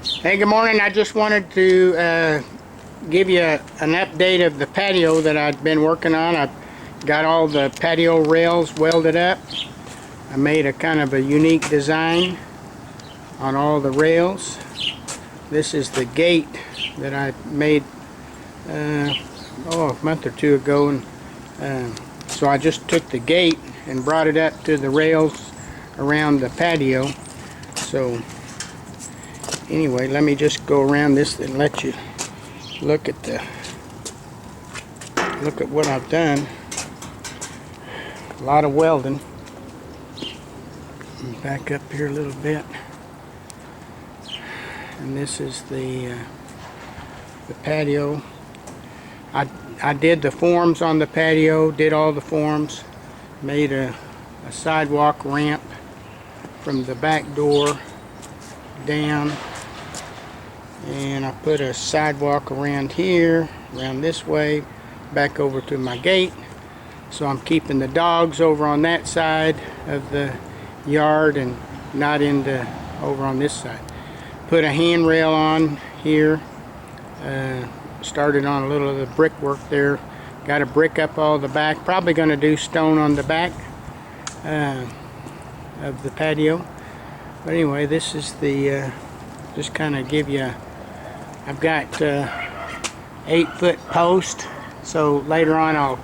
Hey, good morning. I just wanted to give you an update of the patio that I've been working on. I've got all the patio rails welded up. I made a kind of a unique design on all the rails. This is the gate that I made a month or two ago, and so I just took the gate and brought it up to the rails around the patio. So anyway, let me just go around this and let you look at what I've done. A lot of welding. Back up here a little bit, and this is the patio. I did the forms on the patio, did all the forms, made a sidewalk ramp from the back door down, and I put a sidewalk around here, around this way, back over to my gate. So I'm keeping the dogs over on that side of the yard and not over on this side. Put a handrail on here. Started on a little of the brickwork there. Got a brick up all the back. Probably going to do stone on the back of the patio. But anyway, this is the just kind of give you. I've got 8-foot post. So later on,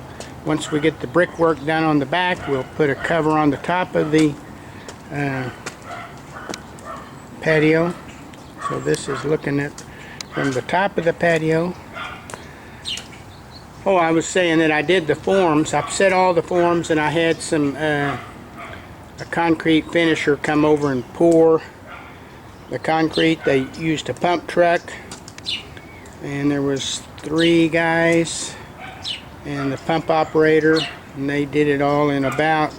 once we get the brickwork done on the back, we'll put a cover on the top of the patio. So this is looking at from the top of the patio. Oh, I was saying that I did the forms. I've set all the forms, and I had some a concrete finisher come over and pour the concrete. They used a pump truck, and there was 3 guys and the pump operator, and they did it all in about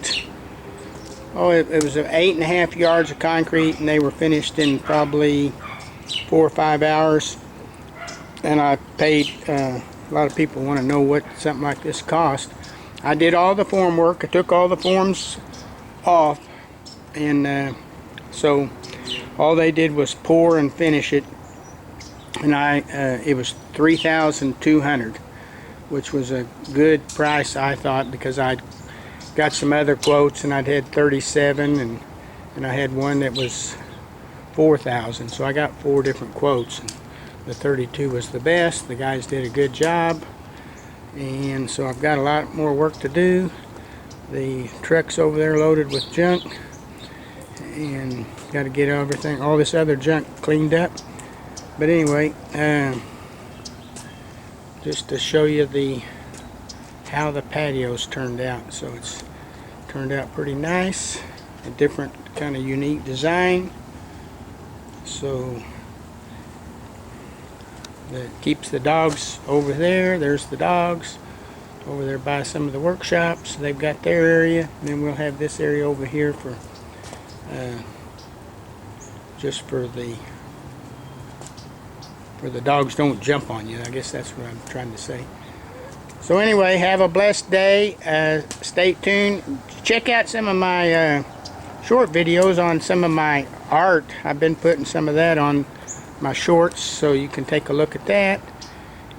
it was 8.5 yards of concrete, and they were finished in probably 4 or 5 hours. And I paid a lot of people want to know what something like this cost. I did all the form work. I took all the forms off, and so all they did was pour and finish it, and it was $3,200, which was a good price, I thought, because I got some other quotes, and I'd had 37, and I had one that was 4,000. So I got 4 different quotes, and the 32 was the best. The guys did a good job, and so I've got a lot more work to do. The truck's over there loaded with junk, and got to get everything, all this other junk, cleaned up. But anyway, just to show you how the patio's turned out. So it's turned out pretty nice, a different kind of unique design. So that keeps the dogs over there. There's the dogs over there by some of the workshops. They've got their area, and then we'll have this area over here for just for the dogs don't jump on you. I guess that's what I'm trying to say. So anyway, have a blessed day. Stay tuned. Check out some of my short videos on some of my art. I've been putting some of that on my shorts, so you can take a look at that.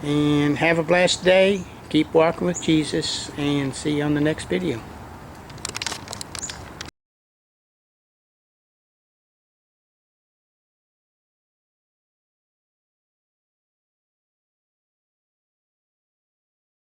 And have a blessed day. Keep walking with Jesus, and see you on the next video.